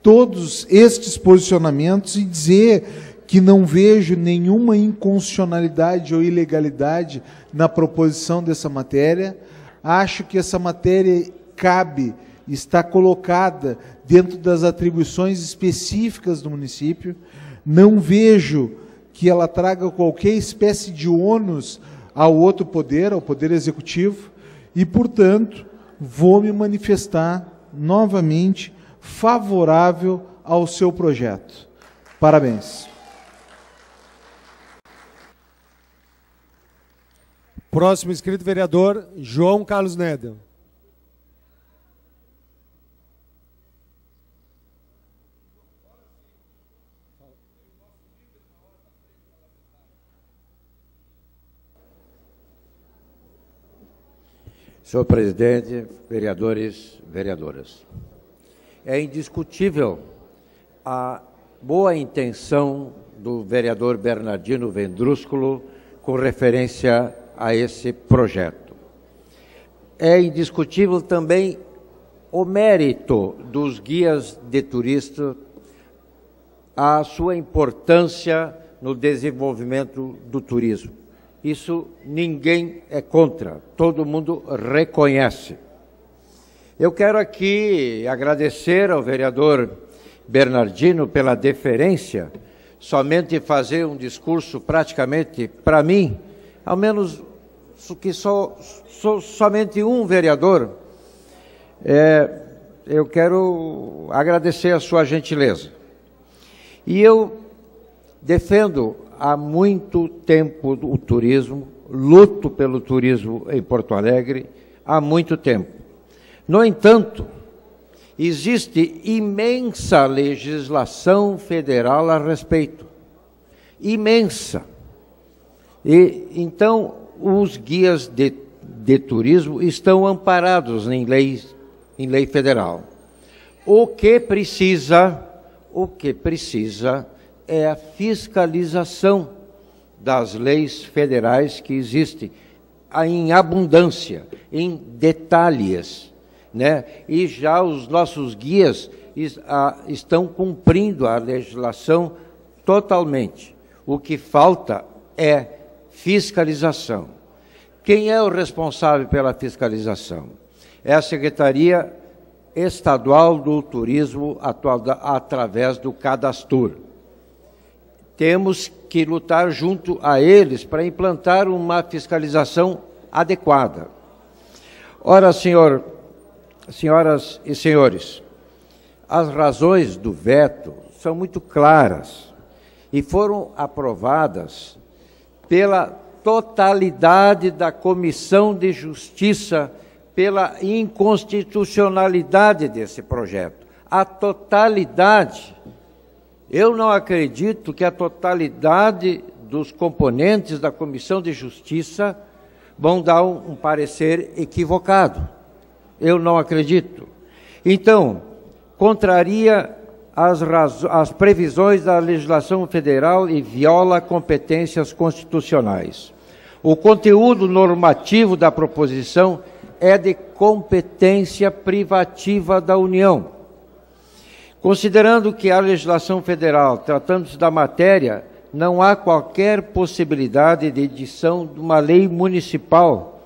I: todos estes posicionamentos e dizer que não vejo nenhuma inconstitucionalidade ou ilegalidade na proposição dessa matéria. Acho que essa matéria cabe, está colocada dentro das atribuições específicas do município. Não vejo que ela traga qualquer espécie de ônus ao outro poder, ao poder executivo, e, portanto, vou me manifestar novamente favorável ao seu projeto. Parabéns.
A: Próximo inscrito, vereador João Carlos Nedel.
J: Senhor presidente, vereadores, vereadoras, é indiscutível a boa intenção do vereador Bernardino Vendrúsculo com referência a esse projeto. É indiscutível também o mérito dos guias de turista, a sua importância no desenvolvimento do turismo. Isso ninguém é contra, todo mundo reconhece. Eu quero aqui agradecer ao vereador Bernardino pela deferência, somente fazer um discurso praticamente para mim, ao menos que sou somente um vereador. Eu quero agradecer a sua gentileza. E eu defendo há muito tempo o turismo, luto pelo turismo em Porto Alegre há muito tempo. No entanto, existe imensa legislação federal a respeito, imensa. E então os guias de turismo estão amparados em lei federal. O que precisa é a fiscalização das leis federais que existem em abundância, em detalhes, né? E já os nossos guias estão cumprindo a legislação totalmente. O que falta é fiscalização. Quem é o responsável pela fiscalização? É a Secretaria Estadual do Turismo, através do Cadastur. Temos que lutar junto a eles para implantar uma fiscalização adequada. Ora, senhoras e senhores, as razões do veto são muito claras e foram aprovadas pela totalidade da Comissão de Justiça, pela inconstitucionalidade desse projeto. A totalidade. Eu não acredito que a totalidade dos componentes da Comissão de Justiça vão dar um parecer equivocado. Eu não acredito. Então, contraria as previsões da legislação federal e viola competências constitucionais. O conteúdo normativo da proposição é de competência privativa da União. Considerando que a legislação federal, tratando-se da matéria, não há qualquer possibilidade de edição de uma lei municipal,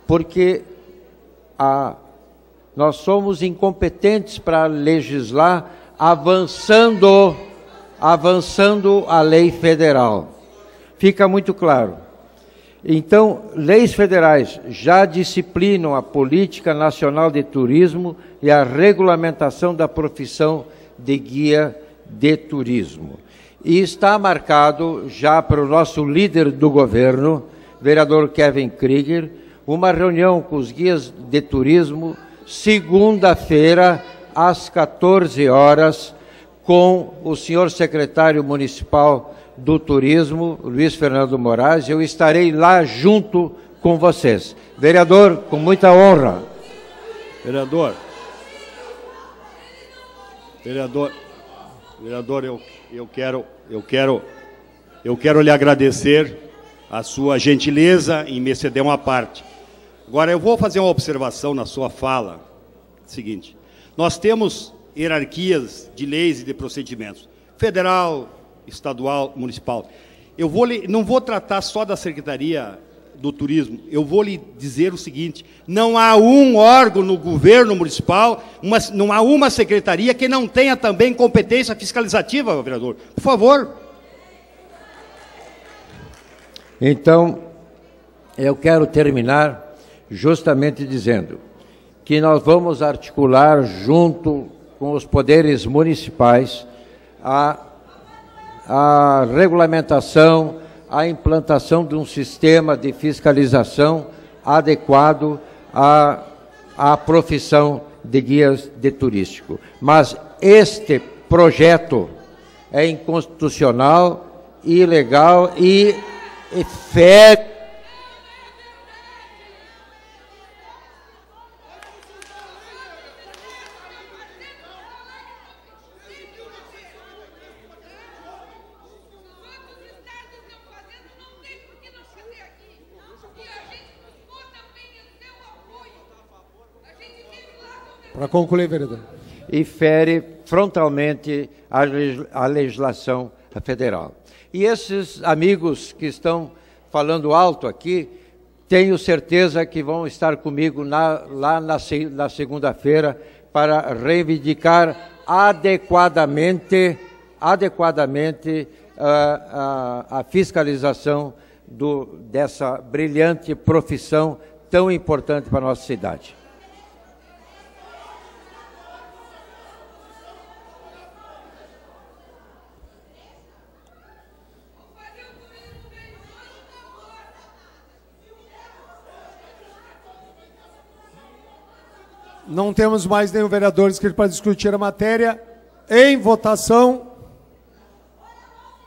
J: porque nós somos incompetentes para legislar avançando a lei federal. Fica muito claro. Então, leis federais já disciplinam a Política Nacional de Turismo e a regulamentação da profissão de guia de turismo. E está marcado já para o nosso líder do governo, vereador Kevin Krieger, uma reunião com os guias de turismo, segunda-feira, às 14 horas, com o senhor secretário municipal do Turismo, Luiz Fernando Moraes. Eu estarei lá junto com vocês. Vereador, com muita honra.
B: Vereador, eu quero lhe agradecer a sua gentileza em me ceder uma parte. Agora, eu vou fazer uma observação na sua fala. Seguinte, nós temos hierarquias de leis e de procedimentos. Federal, estadual, municipal. Não vou tratar só da Secretaria do Turismo, eu vou lhe dizer o seguinte: não há um órgão no governo municipal, não há uma secretaria que não tenha também competência fiscalizativa, vereador. Por favor.
J: Então, eu quero terminar justamente dizendo que nós vamos articular junto com os poderes municipais a regulamentação, a implantação de um sistema de fiscalização adequado à profissão de guias de turístico. Mas este projeto é inconstitucional, ilegal e fere.
A: Para concluir, vereador.
J: E fere frontalmente a legislação federal. E esses amigos que estão falando alto aqui, tenho certeza que vão estar comigo lá na segunda-feira para reivindicar adequadamente a fiscalização dessa brilhante profissão tão importante para a nossa cidade.
A: Não temos mais nenhum vereador inscrito para discutir a matéria. Em votação.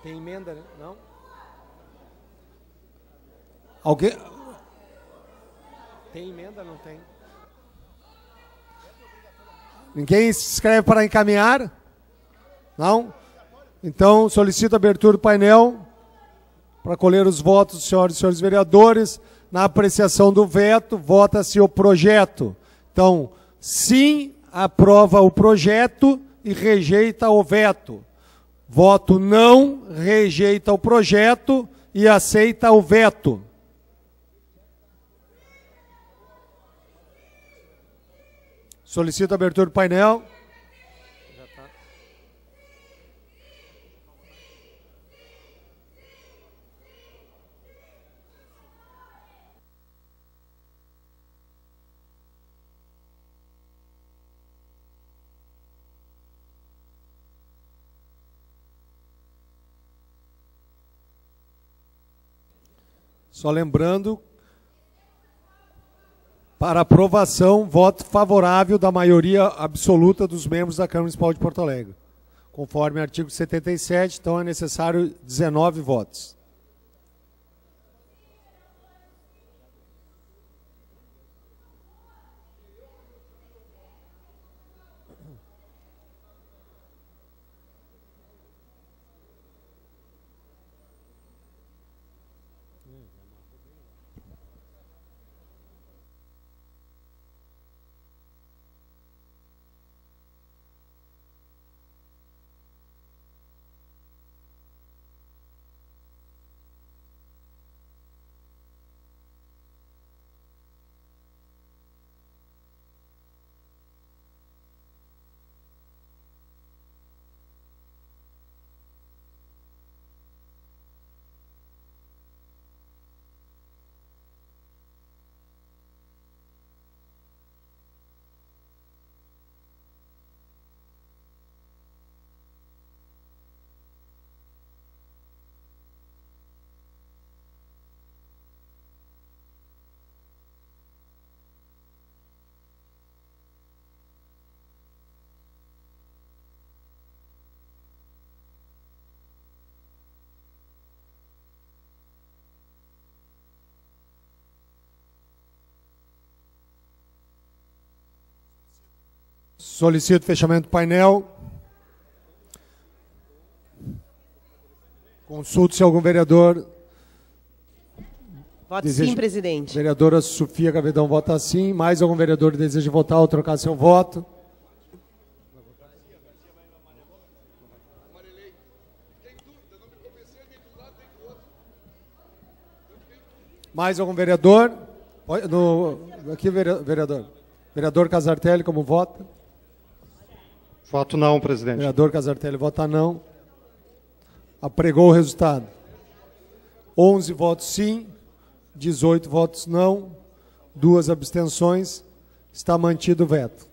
A: Tem emenda, né? Não? Alguém? Tem emenda? Não tem. Ninguém se inscreve para encaminhar? Não? Então, solicito a abertura do painel para colher os votos dos senhores e senhores vereadores. Na apreciação do veto, vota-se o projeto. Então, sim, aprova o projeto e rejeita o veto. Voto não, rejeita o projeto e aceita o veto. Solicito a abertura do painel. Só lembrando, para aprovação, voto favorável da maioria absoluta dos membros da Câmara Municipal de Porto Alegre. Conforme artigo 77, então é necessário 19 votos. Solicito fechamento do painel. Consulto se algum vereador...
K: Voto sim, presidente.
A: Vereadora Sofia Gavedão vota sim. Mais algum vereador deseja votar ou trocar seu voto? Mais algum vereador? Aqui, vereador. Vereador Casartelli, como vota?
L: Voto não, presidente.
A: Vereador Casartelli vota não. Apregou o resultado. 11 votos sim, 18 votos não, 2 abstenções. Está mantido o veto.